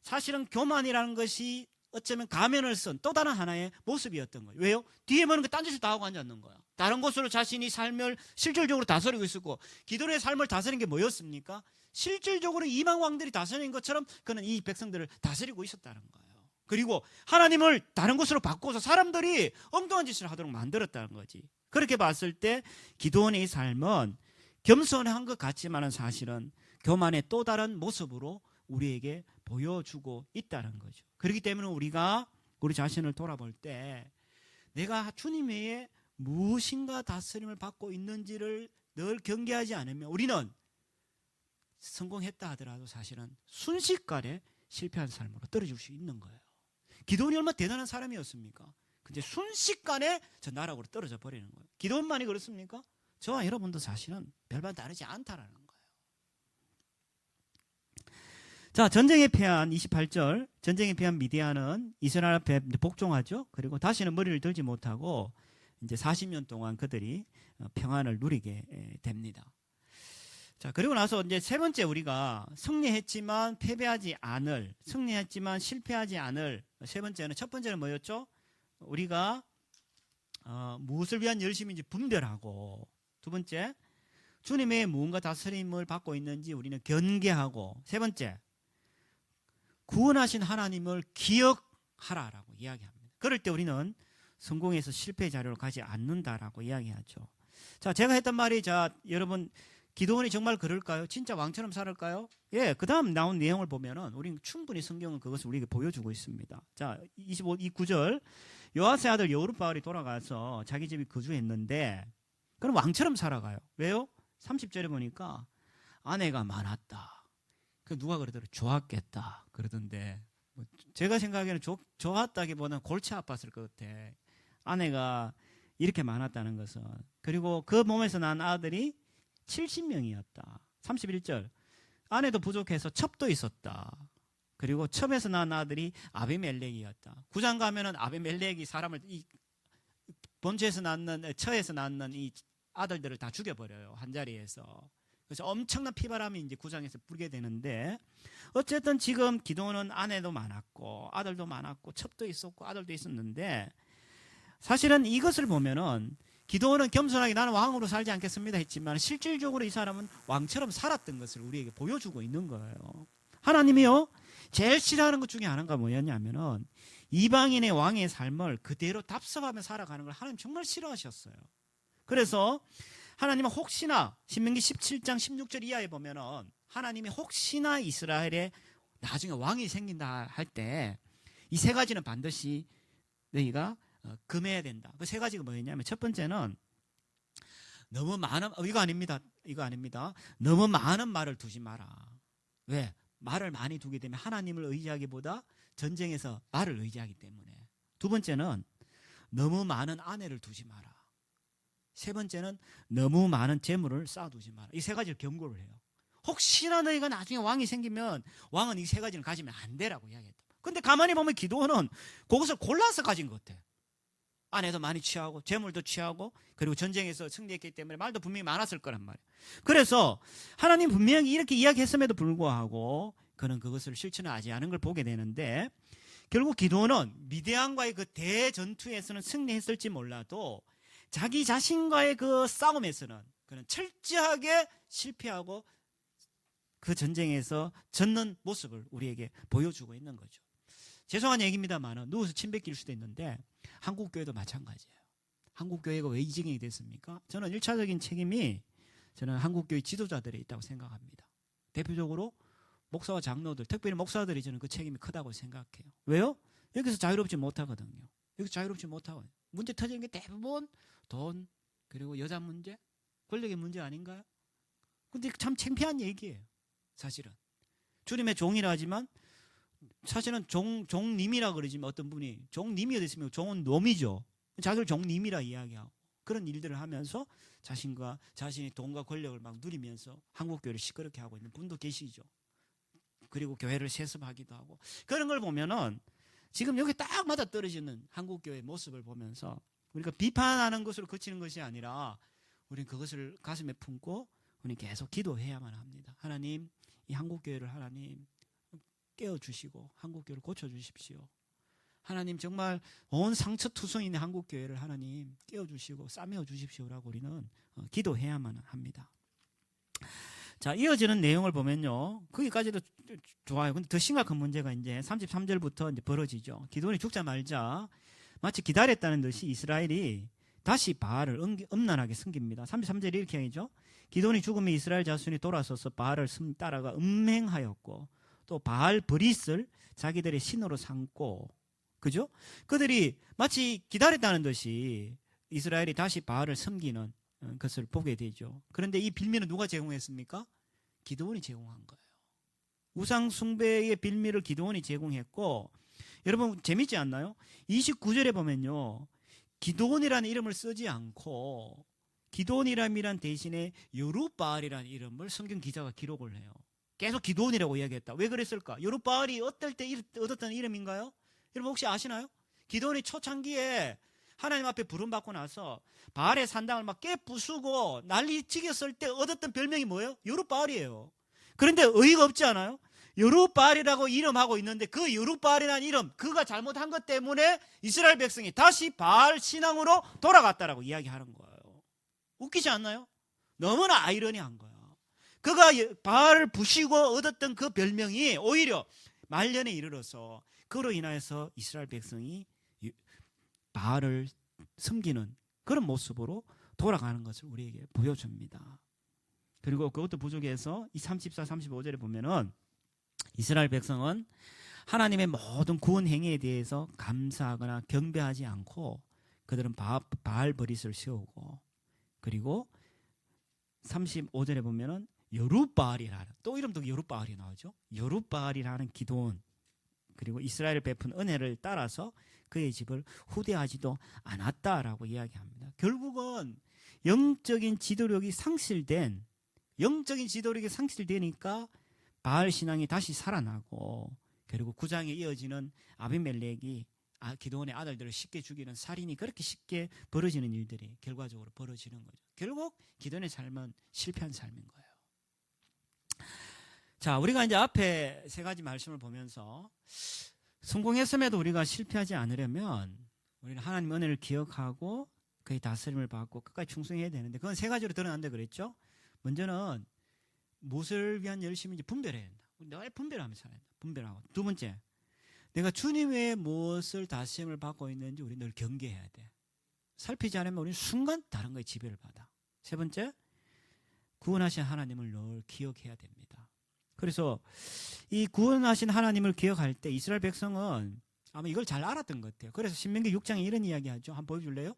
A: 사실은 교만이라는 것이 어쩌면 가면을 쓴 또 다른 하나의 모습이었던 거예요. 왜요? 뒤에 보는 거 딴짓을 다 하고 앉았는 거야. 다른 곳으로 자신이 삶을 실질적으로 다스리고 있었고, 기도원의 삶을 다스리는 게 뭐였습니까? 실질적으로 이방 왕들이 다스리는 것처럼 그는 이 백성들을 다스리고 있었다는 거예요. 그리고 하나님을 다른 곳으로 바꿔서 사람들이 엉뚱한 짓을 하도록 만들었다는 거지. 그렇게 봤을 때 기도원의 삶은 겸손한 것 같지만은 사실은 교만의 또 다른 모습으로 우리에게 보여주고 있다는 거죠. 그렇기 때문에 우리가 우리 자신을 돌아볼 때 내가 주님 외에 무엇인가 다스림을 받고 있는지를 늘 경계하지 않으면 우리는 성공했다 하더라도 사실은 순식간에 실패한 삶으로 떨어질 수 있는 거예요. 기도원이 얼마나 대단한 사람이었습니까? 근데 순식간에 저 나락으로 떨어져 버리는 거예요. 기도원만이 그렇습니까? 저와 여러분도 사실은 별반 다르지 않다라는 거예요. 자, 전쟁에 패한 28절, 전쟁에 패한 미디안은 이스라엘 앞에 복종하죠. 그리고 다시는 머리를 들지 못하고 이제 40년 동안 그들이 평안을 누리게 됩니다. 자, 그리고 나서 이제 세 번째 우리가 승리했지만 패배하지 않을, 승리했지만 실패하지 않을 세 번째는, 첫 번째는 뭐였죠? 우리가 무엇을 위한 열심인지 분별하고, 두 번째 주님의 무언가 다스림을 받고 있는지 우리는 경계하고, 세 번째 구원하신 하나님을 기억하라라고 이야기합니다. 그럴 때 우리는 성공에서 실패 자료를 가지 않는다라고 이야기하죠. 자, 제가 했던 말이, 자, 여러분 기도원이 정말 그럴까요? 진짜 왕처럼 살을까요? 예, 그 다음 나온 내용을 보면은 우리는 충분히 성경은 그것을 우리에게 보여주고 있습니다. 자, 29절, 요아스의 아들 여루바알이 돌아가서 자기 집에 거주했는데 그럼 왕처럼 살아가요. 왜요? 30절에 보니까 아내가 많았다. 그 누가 그러더라? 좋았겠다 그러던데, 제가 생각에는 좋았다기보다는 골치 아팠을 것 같아. 아내가 이렇게 많았다는 것은. 그리고 그 몸에서 난 아들이 70명이었다. 31절, 아내도 부족해서 첩도 있었다. 그리고 첩에서 난 아들이 아비멜렉이었다. 9장 가면은 아비멜렉이 사람을, 이 본처에서 낳는, 처에서 낳는 이 아들들을 다 죽여버려요, 한 자리에서. 그래서 엄청난 피바람이 이제 9장에서 불게 되는데, 어쨌든 지금 기도원은 아내도 많았고 아들도 많았고 첩도 있었고 아들도 있었는데, 사실은 이것을 보면은 기도원은 겸손하게 나는 왕으로 살지 않겠습니다 했지만 실질적으로 이 사람은 왕처럼 살았던 것을 우리에게 보여주고 있는 거예요. 하나님이요, 제일 싫어하는 것 중에 하나가 뭐였냐면은 이방인의 왕의 삶을 그대로 답습하며 살아가는 걸 하나님 정말 싫어하셨어요. 그래서 하나님은 혹시나 신명기 17장 16절 이하에 보면은 하나님이 혹시나 이스라엘에 나중에 왕이 생긴다 할 때 이 세 가지는 반드시 너희가 금해야 된다. 그 세 가지가 뭐였냐면, 첫 번째는 너무 많은, 이거 아닙니다. 너무 많은 말을 두지 마라. 왜? 말을 많이 두게 되면 하나님을 의지하기보다 전쟁에서 말을 의지하기 때문에. 두 번째는 너무 많은 아내를 두지 마라. 세 번째는 너무 많은 재물을 쌓아두지 마라. 이 세 가지를 경고를 해요. 혹시나 너희가 나중에 왕이 생기면 왕은 이 세 가지를 가지면 안 되라고 이야기했다. 근데 가만히 보면 기도원은 그것을 골라서 가진 것 같아. 아내도 많이 취하고 재물도 취하고 그리고 전쟁에서 승리했기 때문에 말도 분명히 많았을 거란 말이에요. 그래서 하나님 분명히 이렇게 이야기했음에도 불구하고 그는 그것을 실천하지 않은 걸 보게 되는데, 결국 기도원은 미디안과의 그 대전투에서는 승리했을지 몰라도 자기 자신과의 그 싸움에서는 그는 철저하게 실패하고 그 전쟁에서 졌는 모습을 우리에게 보여주고 있는 거죠. 죄송한 얘기입니다만 누워서 침 뱉길 수도 있는데 한국교회도 마찬가지예요. 한국교회가 왜 이 지경이 됐습니까? 저는 1차적인 책임이 저는 한국교회 지도자들에 있다고 생각합니다. 대표적으로 목사와 장로들, 특별히 목사들이 저는 그 책임이 크다고 생각해요. 왜요? 여기서 자유롭지 못하거든요. 여기서 자유롭지 못하고 문제 터지는 게 대부분 돈, 그리고 여자 문제, 권력의 문제 아닌가요? 근데 참 창피한 얘기예요. 사실은 주님의 종이라 하지만 사실은 종님이라 그러지만 어떤 분이 종님이 됐으면 종은 놈이죠. 자기를 종님이라 이야기하고 그런 일들을 하면서 자신과 자신의 돈과 권력을 막 누리면서 한국교회를 시끄럽게 하고 있는 분도 계시죠. 그리고 교회를 세습하기도 하고 그런 걸 보면은 지금 여기 딱 맞아 떨어지는 한국교회의 모습을 보면서 우리가 비판하는 것으로 그치는 것이 아니라 우리는 그것을 가슴에 품고 우리는 계속 기도해야만 합니다. 하나님, 이 한국교회를 하나님 깨워주시고 한국교회를 고쳐주십시오. 하나님 정말 온 상처투성인 한국교회를 하나님 깨워주시고 싸매어 주십시오라고 우리는 기도해야만 합니다. 자, 이어지는 내용을 보면요. 거기까지도 좋아요. 근데 더 심각한 문제가 이제 33절부터 이제 벌어지죠. 기드온이 죽자 말자 마치 기다렸다는 듯이 이스라엘이 다시 바알을 음란하게 섬깁니다. 33절이 이렇게 하죠. 기드온이 죽으면 이스라엘 자손이 돌아서서 바알을 따라가 음행하였고 또 바알 브릿을 자기들의 신으로 삼고 그죠? 그들이 마치 기다렸다는 듯이 이스라엘이 다시 바알을 섬기는 것을 보게 되죠. 그런데 이 빌미는 누가 제공했습니까? 기드온이 제공한 거예요. 우상 숭배의 빌미를 기드온이 제공했고 여러분 재밌지 않나요? 29절에 보면요. 기드온이라는 이름을 쓰지 않고 기드온이라는 대신에 여룻바알이라는 이름을 성경 기자가 기록을 해요. 계속 기드온이라고 이야기했다. 왜 그랬을까? 여룻바알이 어떨 때 얻었던 이름인가요? 여러분 혹시 아시나요? 기드온이 초창기에 하나님 앞에 부름받고 나서 바알의 산당을 막 깨부수고 난리치겠을 때 얻었던 별명이 뭐예요? 여룻바알이에요. 그런데 의의가 없지 않아요? 여룻바알이라고 이름하고 있는데 그 여룻바알이라는 이름 그가 잘못한 것 때문에 이스라엘 백성이 다시 바알 신앙으로 돌아갔다라고 이야기하는 거예요. 웃기지 않나요? 너무나 아이러니한 거예요. 그가 바알을 부시고 얻었던 그 별명이 오히려 말년에 이르러서 그로 인하여서 이스라엘 백성이 바알을 섬기는 그런 모습으로 돌아가는 것을 우리에게 보여줍니다. 그리고 그것도 부족해서 이 34, 35절에 보면은 이스라엘 백성은 하나님의 모든 구원 행위에 대해서 감사하거나 경배하지 않고 그들은 바알 버릿을 세우고 그리고 35절에 보면은 여룻바알이라는 또 이름도 여룻바알이 나오죠. 여룻바알이라는 기드온 그리고 이스라엘을 베푼 은혜를 따라서 그의 집을 후대하지도 않았다라고 이야기합니다. 결국은 영적인 지도력이 상실되니까 바알 신앙이 다시 살아나고 그리고 9장에 이어지는 아비멜렉이 기드온의 아들들을 쉽게 죽이는 살인이 그렇게 쉽게 벌어지는 일들이 결과적으로 벌어지는 거죠. 결국 기드온의 삶은 실패한 삶인 거예요. 자, 우리가 이제 앞에 세 가지 말씀을 보면서 성공했음에도 우리가 실패하지 않으려면 우리는 하나님 은혜를 기억하고 그의 다스림을 받고 끝까지 충성해야 되는데 그건 세 가지로 드러난다 그랬죠. 먼저는 무엇을 위한 열심인지 분별해야 된다. 늘 분별하면서 살아야 된다. 분별하고 두 번째 내가 주님의 무엇을 다스림을 받고 있는지 우리 늘 경계해야 돼. 살피지 않으면 우리는 순간 다른 거에 지배를 받아. 세 번째 구원하신 하나님을 늘 기억해야 됩니다. 그래서 이 구원하신 하나님을 기억할 때 이스라엘 백성은 아마 이걸 잘 알았던 것 같아요. 그래서 신명기 6장에 이런 이야기하죠. 한번 보여줄래요?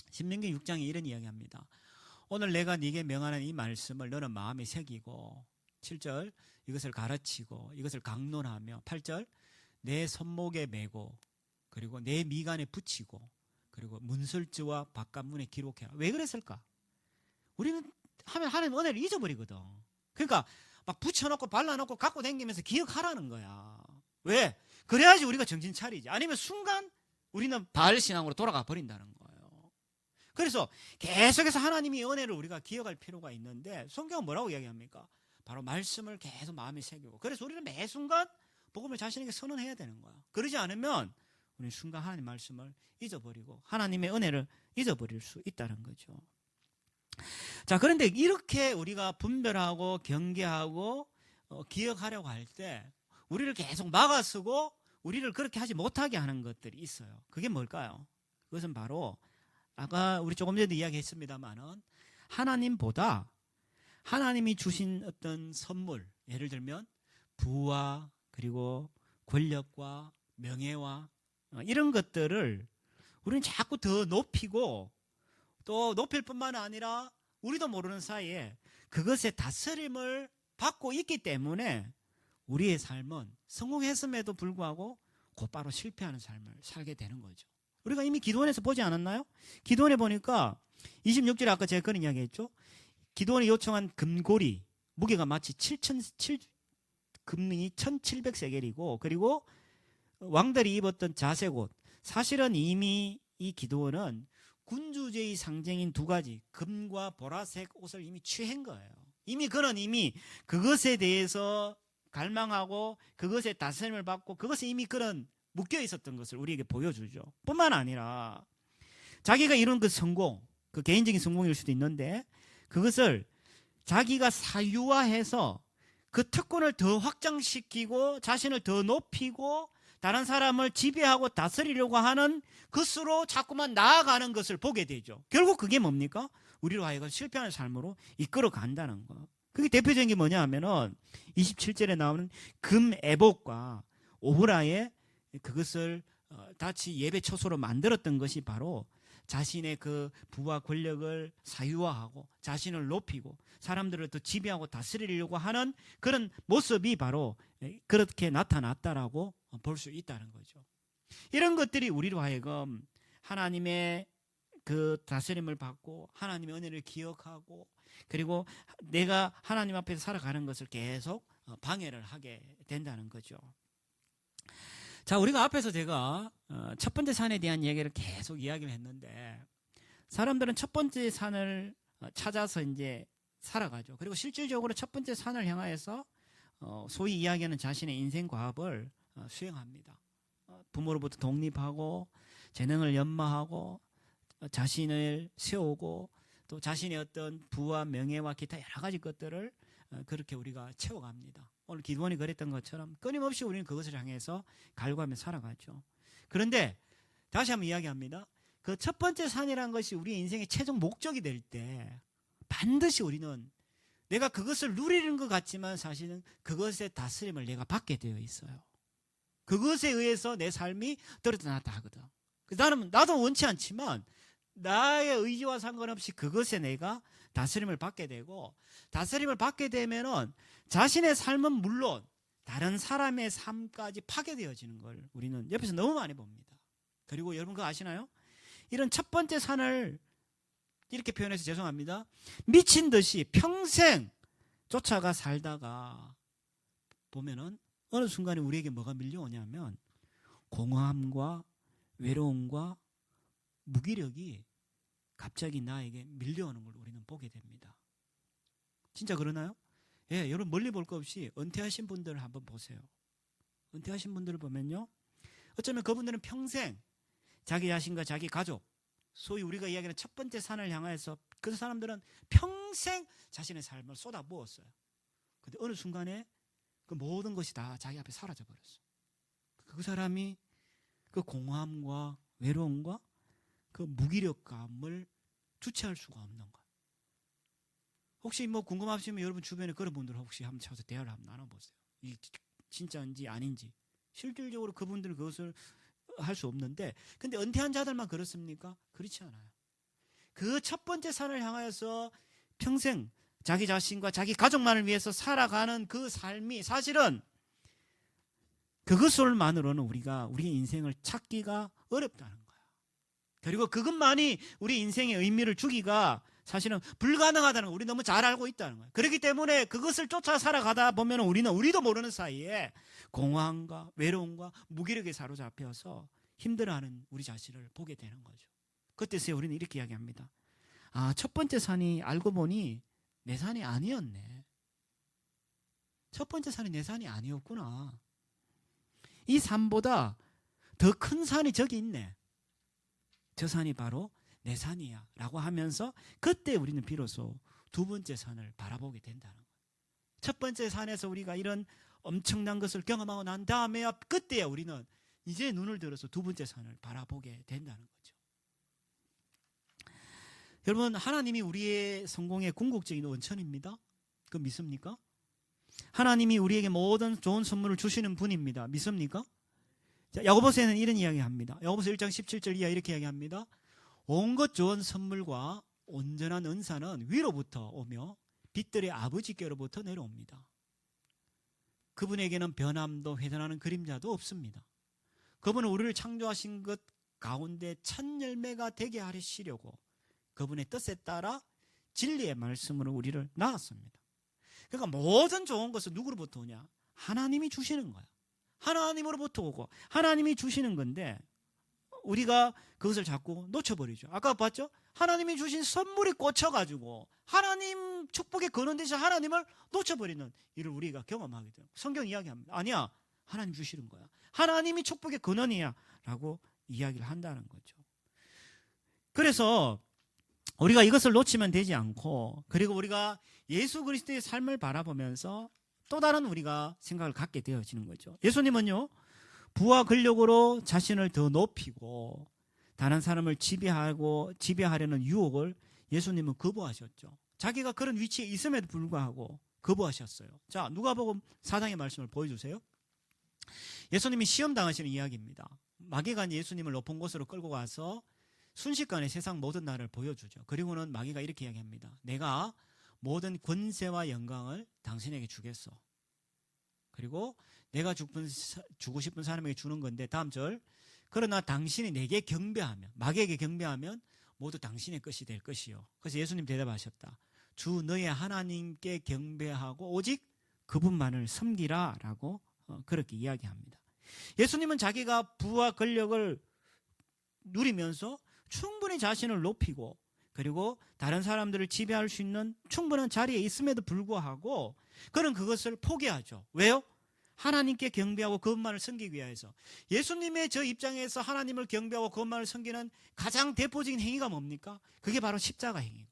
A: 신명기 6장에 이런 이야기합니다. 오늘 내가 네게 명하는 이 말씀을 너는 마음에 새기고 7절 이것을 가르치고 이것을 강론하며 8절 내 손목에 메고 그리고 내 미간에 붙이고 그리고 문설주와 바깥문에 기록해라. 왜 그랬을까? 우리는 하면 하나님 은혜를 잊어버리거든. 그러니까 막 붙여놓고 발라놓고 갖고 다니면서 기억하라는 거야. 왜? 그래야지 우리가 정신 차리지. 아니면 순간 우리는 바알 신앙으로 돌아가 버린다는 거예요. 그래서 계속해서 하나님의 은혜를 우리가 기억할 필요가 있는데 성경은 뭐라고 이야기합니까? 바로 말씀을 계속 마음에 새기고 그래서 우리는 매 순간 복음을 자신에게 선언해야 되는 거야. 그러지 않으면 우리는 순간 하나님 말씀을 잊어버리고 하나님의 은혜를 잊어버릴 수 있다는 거죠. 자, 그런데 이렇게 우리가 분별하고 경계하고 기억하려고 할 때 우리를 계속 막아서고 우리를 그렇게 하지 못하게 하는 것들이 있어요. 그게 뭘까요? 그것은 바로 아까 우리 조금 전에 이야기했습니다만은 하나님보다 하나님이 주신 어떤 선물, 예를 들면 부와 그리고 권력과 명예와 이런 것들을 우리는 자꾸 더 높이고, 또 높일 뿐만 아니라 우리도 모르는 사이에 그것의 다스림을 받고 있기 때문에 우리의 삶은 성공했음에도 불구하고 곧바로 실패하는 삶을 살게 되는 거죠. 우리가 이미 기도원에서 보지 않았나요? 기도원에 보니까 26절에 아까 제가 그런 이야기 했죠. 기도원이 요청한 금고리 무게가 마치 금이 1700세겔이고, 그리고 왕들이 입었던 자색옷, 사실은 이미 이 기도원은 군주제의 상징인 두 가지 금과 보라색 옷을 이미 취한 거예요. 이미 그는 이미 그것에 대해서 갈망하고 그것의 다스림을 받고 그것에 이미 그런 묶여 있었던 것을 우리에게 보여주죠. 뿐만 아니라 자기가 이룬 그 성공, 그 개인적인 성공일 수도 있는데 그것을 자기가 사유화해서 그 특권을 더 확장시키고 자신을 더 높이고 다른 사람을 지배하고 다스리려고 하는 것으로 자꾸만 나아가는 것을 보게 되죠. 결국 그게 뭡니까? 우리로 하여금 실패하는 삶으로 이끌어 간다는 거. 그게 대표적인 게 뭐냐 하면은 27절에 나오는 금 애복과 오브라의 그것을 다시 예배 처소로 만들었던 것이 바로 자신의 그 부와 권력을 사유화하고 자신을 높이고 사람들을 더 지배하고 다스리려고 하는 그런 모습이 바로 그렇게 나타났다라고 볼 수 있다는 거죠. 이런 것들이 우리로 하여금 하나님의 그 다스림을 받고 하나님의 은혜를 기억하고 그리고 내가 하나님 앞에서 살아가는 것을 계속 방해를 하게 된다는 거죠. 자, 우리가 앞에서 제가 첫 번째 산에 대한 얘기를 계속 이야기를 했는데 사람들은 첫 번째 산을 찾아서 이제 살아가죠. 그리고 실질적으로 첫 번째 산을 향하여서 소위 이야기하는 자신의 인생 과업을 수행합니다. 부모로부터 독립하고 재능을 연마하고 자신을 세우고 또 자신의 어떤 부와 명예와 기타 여러 가지 것들을 그렇게 우리가 채워갑니다. 오늘 기도원이 그랬던 것처럼 끊임없이 우리는 그것을 향해서 갈구하며 살아가죠. 그런데 다시 한번 이야기합니다. 그 첫 번째 산이라는 것이 우리 인생의 최종 목적이 될 때 반드시 우리는 내가 그것을 누리는 것 같지만 사실은 그것의 다스림을 내가 받게 되어 있어요. 그것에 의해서 내 삶이 떨어져나갔다 하거든. 나도 원치 않지만 나의 의지와 상관없이 그것에 내가 다스림을 받게 되고 다스림을 받게 되면은 자신의 삶은 물론 다른 사람의 삶까지 파괴되어지는 걸 우리는 옆에서 너무 많이 봅니다. 그리고 여러분 그거 아시나요? 이런 첫 번째 산을 이렇게 표현해서 죄송합니다. 미친 듯이 평생 쫓아가 살다가 보면은 어느 순간에 우리에게 뭐가 밀려오냐면 공허함과 외로움과 무기력이 갑자기 나에게 밀려오는 걸 우리는 보게 됩니다. 진짜 그러나요? 예, 여러분 멀리 볼 것 없이 은퇴하신 분들을 한번 보세요. 은퇴하신 분들을 보면요, 어쩌면 그분들은 평생 자기 자신과 자기 가족, 소위 우리가 이야기하는 첫 번째 산을 향해서 그 사람들은 평생 자신의 삶을 쏟아부었어요. 근데 어느 순간에 그 모든 것이 다 자기 앞에 사라져 버렸어. 그 사람이 그 공허함과 외로움과 그 무기력감을 주체할 수가 없는 거예요. 혹시 뭐 궁금하시면 여러분 주변에 그런 분들 혹시 한번 찾아서 대화를 한번 나눠보세요. 이 진짜인지 아닌지. 실질적으로 그분들은 그것을 할 수 없는데, 근데 은퇴한 자들만 그렇습니까? 그렇지 않아요. 그 첫 번째 산을 향하여서 평생 자기 자신과 자기 가족만을 위해서 살아가는 그 삶이 사실은 그것을만으로는 우리가 우리 인생을 찾기가 어렵다는 거야. 그리고 그것만이 우리 인생의 의미를 주기가 사실은 불가능하다는 거 우리 너무 잘 알고 있다는 거예요. 그렇기 때문에 그것을 쫓아 살아가다 보면 우리도 모르는 사이에 공허함과 외로움과 무기력에 사로잡혀서 힘들어하는 우리 자신을 보게 되는 거죠. 그때서야 우리는 이렇게 이야기합니다. 아, 첫 번째 산이 알고 보니 내 산이 아니었네. 첫 번째 산이 내 산이 아니었구나. 이 산보다 더 큰 산이 저기 있네. 저 산이 바로 내 산이야 라고 하면서 그때 우리는 비로소 두 번째 산을 바라보게 된다는 거예요. 첫 번째 산에서 우리가 이런 엄청난 것을 경험하고 난 다음에야 그때야 우리는 이제 눈을 들어서 두 번째 산을 바라보게 된다는 거죠. 여러분, 하나님이 우리의 성공의 궁극적인 원천입니다. 그 믿습니까? 하나님이 우리에게 모든 좋은 선물을 주시는 분입니다. 믿습니까? 자, 야고보서에는 이런 이야기합니다. 야고보서 1장 17절 이하 이렇게 이야기합니다. 온것 좋은 선물과 온전한 은사는 위로부터 오며 빛들의 아버지께로부터 내려옵니다. 그분에게는 변함도 회전하는 그림자도 없습니다. 그분은 우리를 창조하신 것 가운데 첫 열매가 되게 하시려고 그분의 뜻에 따라 진리의 말씀으로 우리를 낳았습니다. 그러니까 모든 좋은 것은 누구로부터 오냐? 하나님이 주시는 거야. 하나님으로부터 오고 하나님이 주시는 건데 우리가 그것을 자꾸 놓쳐버리죠. 아까 봤죠? 하나님이 주신 선물이 꽂혀가지고 하나님 축복에 거는 대신 하나님을 놓쳐버리는 일을 우리가 경험하게 돼요. 성경 이야기합니다. 아니야, 하나님 주시는 거야. 하나님이 축복의 근원이야 라고 이야기를 한다는 거죠. 그래서 우리가 이것을 놓치면 되지 않고, 그리고 우리가 예수 그리스도의 삶을 바라보면서 또 다른 우리가 생각을 갖게 되어지는 거죠. 예수님은요, 부와 권력으로 자신을 더 높이고 다른 사람을 지배하려는 유혹을 예수님은 거부하셨죠. 자기가 그런 위치에 있음에도 불구하고 거부하셨어요. 자, 누가복음 4장의 말씀을 보여주세요. 예수님이 시험 당하시는 이야기입니다. 마귀가 예수님을 높은 곳으로 끌고 가서 순식간에 세상 모든 나를 보여주죠. 그리고는 마귀가 이렇게 이야기합니다. 내가 모든 권세와 영광을 당신에게 주겠어. 그리고 내가 주고 싶은 사람에게 주는 건데, 다음 절, 그러나 당신이 내게 경배하면, 마귀에게 경배하면 모두 당신의 것이 될 것이요. 그래서 예수님 대답하셨다. 주 너의 하나님께 경배하고 오직 그분만을 섬기라 라고 그렇게 이야기합니다. 예수님은 자기가 부와 권력을 누리면서 충분히 자신을 높이고 그리고 다른 사람들을 지배할 수 있는 충분한 자리에 있음에도 불구하고 그는 그것을 포기하죠. 왜요? 하나님께 경배하고 그것만을 섬기기 위해서. 예수님의 저 입장에서 하나님을 경배하고 그것만을 섬기는 가장 대표적인 행위가 뭡니까? 그게 바로 십자가 행위예요.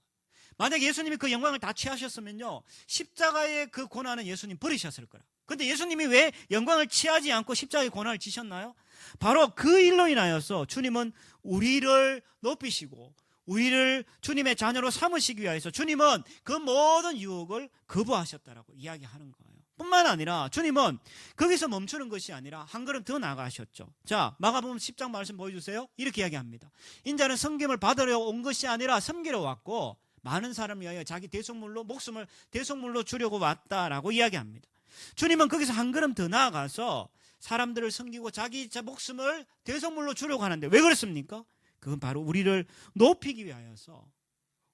A: 만약 예수님이 그 영광을 다 취하셨으면요, 십자가의 그 고난은 예수님 버리셨을 거라. 근데 예수님이 왜 영광을 취하지 않고 십자가의 고난을 지셨나요? 바로 그 일로 인하여서 주님은 우리를 높이시고 우리를 주님의 자녀로 삼으시기 위해서 주님은 그 모든 유혹을 거부하셨다라고 이야기하는 거예요. 뿐만 아니라 주님은 거기서 멈추는 것이 아니라 한 걸음 더 나아가셨죠. 자, 마가복음 10장 말씀 보여주세요. 이렇게 이야기합니다. 인자는 섬김을 받으려 온 것이 아니라 섬기러 왔고 많은 사람을 위하여 자기 목숨을 대속물로 주려고 왔다라고 이야기합니다. 주님은 거기서 한 걸음 더 나아가서 사람들을 섬기고 자기 목숨을 대속물로 주려고 하는데 왜 그렇습니까? 그건 바로 우리를 높이기 위하여서,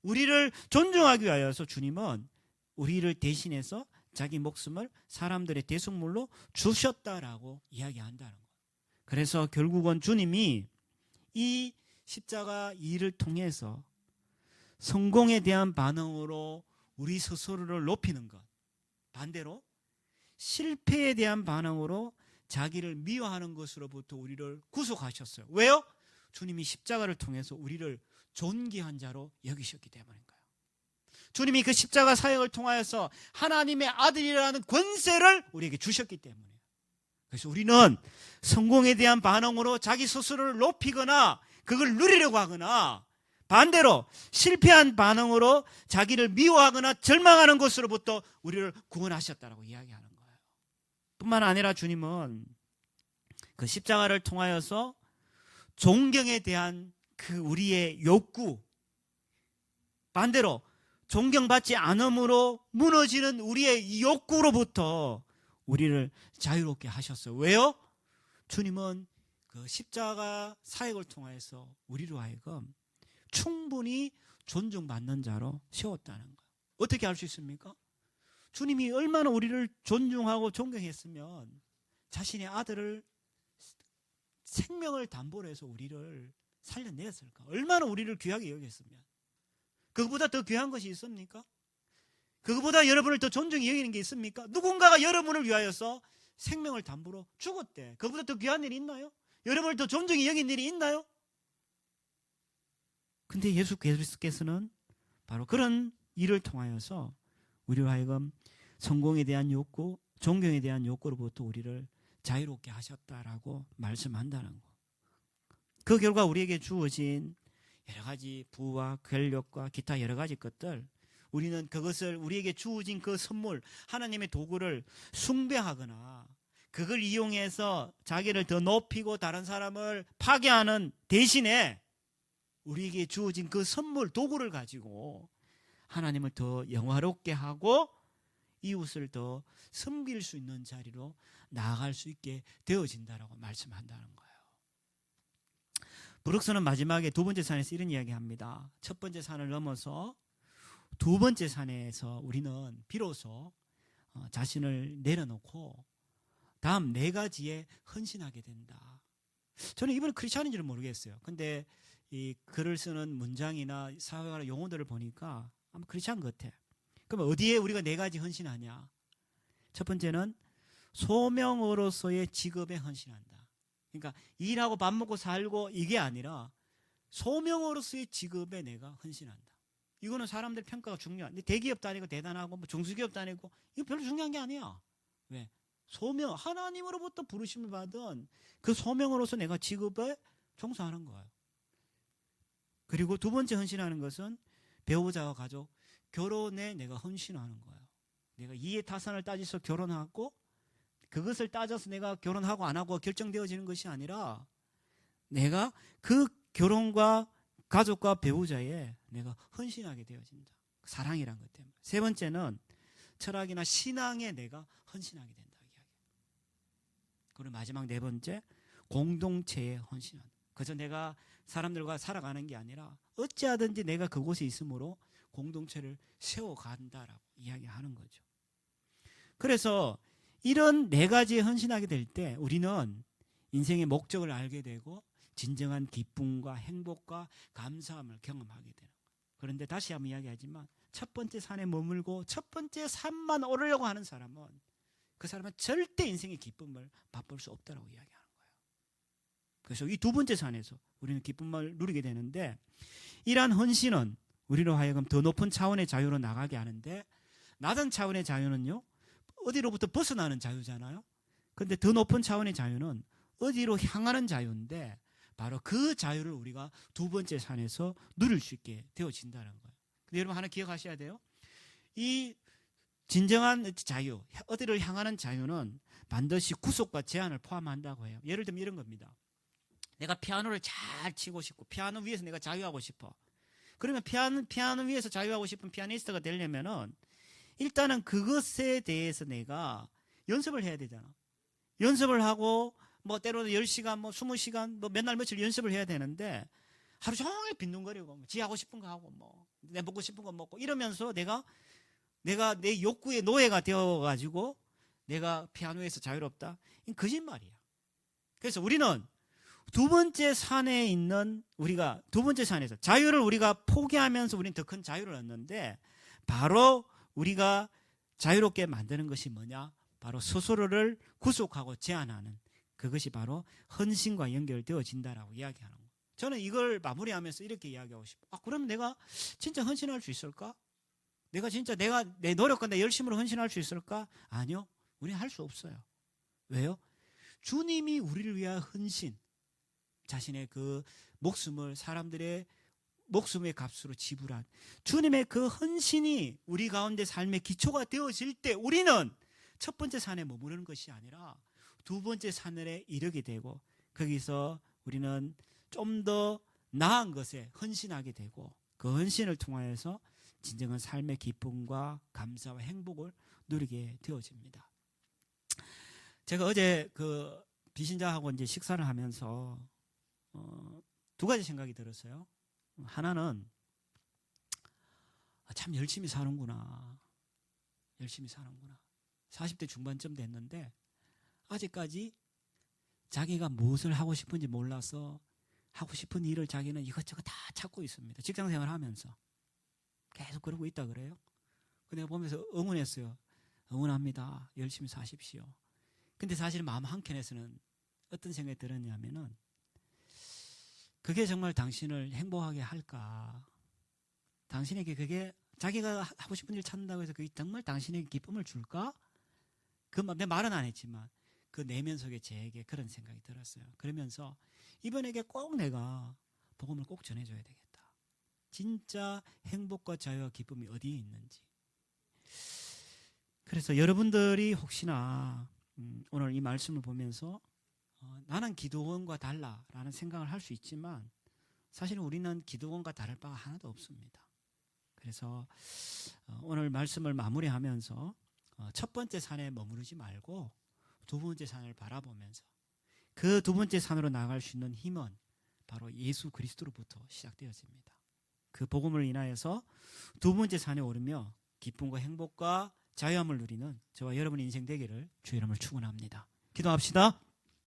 A: 우리를 존중하기 위하여서 주님은 우리를 대신해서 자기 목숨을 사람들의 대속물로 주셨다라고 이야기한다는 거예요. 그래서 결국은 주님이 이 십자가 일을 통해서 성공에 대한 반응으로 우리 스스로를 높이는 것, 반대로 실패에 대한 반응으로 자기를 미워하는 것으로부터 우리를 구속하셨어요. 왜요? 주님이 십자가를 통해서 우리를 존귀한 자로 여기셨기 때문인 거예요. 주님이 그 십자가 사역을 통하여서 하나님의 아들이라는 권세를 우리에게 주셨기 때문이에요. 그래서 우리는 성공에 대한 반응으로 자기 스스로를 높이거나 그걸 누리려고 하거나 반대로 실패한 반응으로 자기를 미워하거나 절망하는 것으로부터 우리를 구원하셨다라고 이야기하는 거예요. 뿐만 아니라 주님은 그 십자가를 통하여서 존경에 대한 그 우리의 욕구, 반대로 존경받지 않음으로 무너지는 우리의 이 욕구로부터 우리를 자유롭게 하셨어요. 왜요? 주님은 그 십자가 사역을 통해서 우리로 하여금 충분히 존중받는 자로 세웠다는 거예요. 어떻게 알 수 있습니까? 주님이 얼마나 우리를 존중하고 존경했으면 자신의 아들을 생명을 담보로 해서 우리를 살려냈을까? 얼마나 우리를 귀하게 여겼으면. 그거보다 더 귀한 것이 있습니까? 그거보다 여러분을 더 존중히 여기는 게 있습니까? 누군가가 여러분을 위하여서 생명을 담보로 죽었대. 그거보다 더 귀한 일이 있나요? 여러분을 더 존중히 여긴 일이 있나요? 근데 예수 그리스도께서는 바로 그런 일을 통하여서 우리로 하여금 성공에 대한 욕구, 존경에 대한 욕구로부터 우리를 자유롭게 하셨다라고 말씀한다는 거. 그 결과 우리에게 주어진 여러 가지 부와 권력과 기타 여러 가지 것들, 우리는 그것을 우리에게 주어진 그 선물, 하나님의 도구를 숭배하거나 그걸 이용해서 자기를 더 높이고 다른 사람을 파괴하는 대신에 우리에게 주어진 그 선물, 도구를 가지고 하나님을 더 영화롭게 하고 이웃을 더 섬길 수 있는 자리로 나아갈 수 있게 되어진다라고 말씀한다는 거예요. 브룩스는 마지막에 두 번째 산에서 이런 이야기합니다. 첫 번째 산을 넘어서 두 번째 산에서 우리는 비로소 자신을 내려놓고 다음 네 가지에 헌신하게 된다. 저는 이번에 크리스찬인지는 모르겠어요. 근데 이 글을 쓰는 문장이나 사회화 용어들을 보니까 아마 크리스찬 같아. 그럼 어디에 우리가 네 가지 헌신하냐? 첫 번째는 소명으로서의 직업에 헌신한다. 그러니까 일하고 밥 먹고 살고 이게 아니라 소명으로서의 직업에 내가 헌신한다. 이거는 사람들 평가가 중요한. 대기업도 아니고 대단하고 뭐 중소기업도 아니고 이거 별로 중요한 게 아니야. 왜? 소명, 하나님으로부터 부르심을 받은 그 소명으로서 내가 직업에 종사하는 거예요. 그리고 두 번째 헌신하는 것은 배우자와 가족, 결혼에 내가 헌신하는 거예요. 내가 이해타산을 따져서 결혼하고 그것을 따져서 내가 결혼하고 안 하고 결정되어지는 것이 아니라 내가 그 결혼과 가족과 배우자에 내가 헌신하게 되어진다. 사랑이란 것 때문에. 세 번째는 철학이나 신앙에 내가 헌신하게 된다. 그리고 마지막 네 번째, 공동체에 헌신한다. 그래서 내가 사람들과 살아가는 게 아니라 어찌하든지 내가 그곳에 있으므로 공동체를 세워간다라고 이야기하는 거죠. 그래서 이런 네 가지에 헌신하게 될 때 우리는 인생의 목적을 알게 되고 진정한 기쁨과 행복과 감사함을 경험하게 되는 거예요. 그런데 다시 한번 이야기하지만 첫 번째 산에 머물고 첫 번째 산만 오르려고 하는 사람은 그 사람은 절대 인생의 기쁨을 맛볼 수 없다라고 이야기하는 거예요. 그래서 이 두 번째 산에서 우리는 기쁨을 누리게 되는데 이러한 헌신은 우리로 하여금 더 높은 차원의 자유로 나가게 하는데 낮은 차원의 자유는요. 어디로부터 벗어나는 자유잖아요. 그런데 더 높은 차원의 자유는 어디로 향하는 자유인데 바로 그 자유를 우리가 두 번째 산에서 누릴 수 있게 되어진다는 거예요. 근데 여러분 하나 기억하셔야 돼요. 이 진정한 자유, 어디를 향하는 자유는 반드시 구속과 제한을 포함한다고 해요. 예를 들면 이런 겁니다. 내가 피아노를 잘 치고 싶고 피아노 위에서 내가 자유하고 싶어. 그러면 피아노 위에서 자유하고 싶은 피아니스트가 되려면은 일단은 그것에 대해서 내가 연습을 해야 되잖아. 연습을 하고 뭐 때로는 10시간 뭐 20시간 뭐 몇 날 며칠 연습을 해야 되는데 하루 종일 빈둥거리고 지 하고 싶은 거 하고 뭐 내 먹고 싶은 거 먹고 이러면서 내가 내 욕구의 노예가 되어가지고 내가 피아노에서 자유롭다? 이건 거짓말이야. 그래서 우리는 두 번째 산에 있는 우리가 두 번째 산에서 자유를 우리가 포기하면서 우리는 더 큰 자유를 얻는데 바로 우리가 자유롭게 만드는 것이 뭐냐? 바로 스스로를 구속하고 제한하는 그것이 바로 헌신과 연결되어진다라고 이야기하는 거예요. 저는 이걸 마무리하면서 이렇게 이야기하고 싶어요. 그러면 내가 진짜 헌신할 수 있을까? 내가 진짜 내 노력과 내 열심으로 헌신할 수 있을까? 아니요. 우리는 할 수 없어요. 왜요? 주님이 우리를 위한 헌신, 자신의 그 목숨을 사람들의 목숨의 값으로 지불한 주님의 그 헌신이 우리 가운데 삶의 기초가 되어질 때 우리는 첫 번째 산에 머무르는 것이 아니라 두 번째 산에 이르게 되고 거기서 우리는 좀 더 나은 것에 헌신하게 되고 그 헌신을 통하여서 진정한 삶의 기쁨과 감사와 행복을 누리게 되어집니다. 제가 어제 그 비신자하고 이제 식사를 하면서 두 가지 생각이 들었어요. 하나는 참 열심히 사는구나. 열심히 사는구나. 40대 중반쯤 됐는데 아직까지 자기가 무엇을 하고 싶은지 몰라서 하고 싶은 일을 자기는 이것저것 다 찾고 있습니다. 직장생활 하면서. 계속 그러고 있다 그래요. 내가 보면서 응원했어요. 응원합니다. 열심히 사십시오. 근데 사실 마음 한켠에서는 어떤 생각이 들었냐면은 그게 정말 당신을 행복하게 할까? 당신에게 그게 자기가 하고 싶은 일 찾는다고 해서 그게 정말 당신에게 기쁨을 줄까? 내 말은 안 했지만 그 내면 속에 제게 그런 생각이 들었어요. 그러면서 이번에게 꼭 내가 복음을 꼭 전해줘야 되겠다. 진짜 행복과 자유와 기쁨이 어디에 있는지. 그래서 여러분들이 혹시나 오늘 이 말씀을 보면서 나는 기도원과 달라라는 생각을 할 수 있지만 사실은 우리는 기도원과 다를 바가 하나도 없습니다. 그래서 오늘 말씀을 마무리하면서 첫 번째 산에 머무르지 말고 두 번째 산을 바라보면서 그 두 번째 산으로 나아갈 수 있는 힘은 바로 예수 그리스도로부터 시작되어집니다. 그 복음을 인하여서 두 번째 산에 오르며 기쁨과 행복과 자유함을 누리는 저와 여러분의 인생 되기를 주의 이름으로 축원합니다. 기도합시다.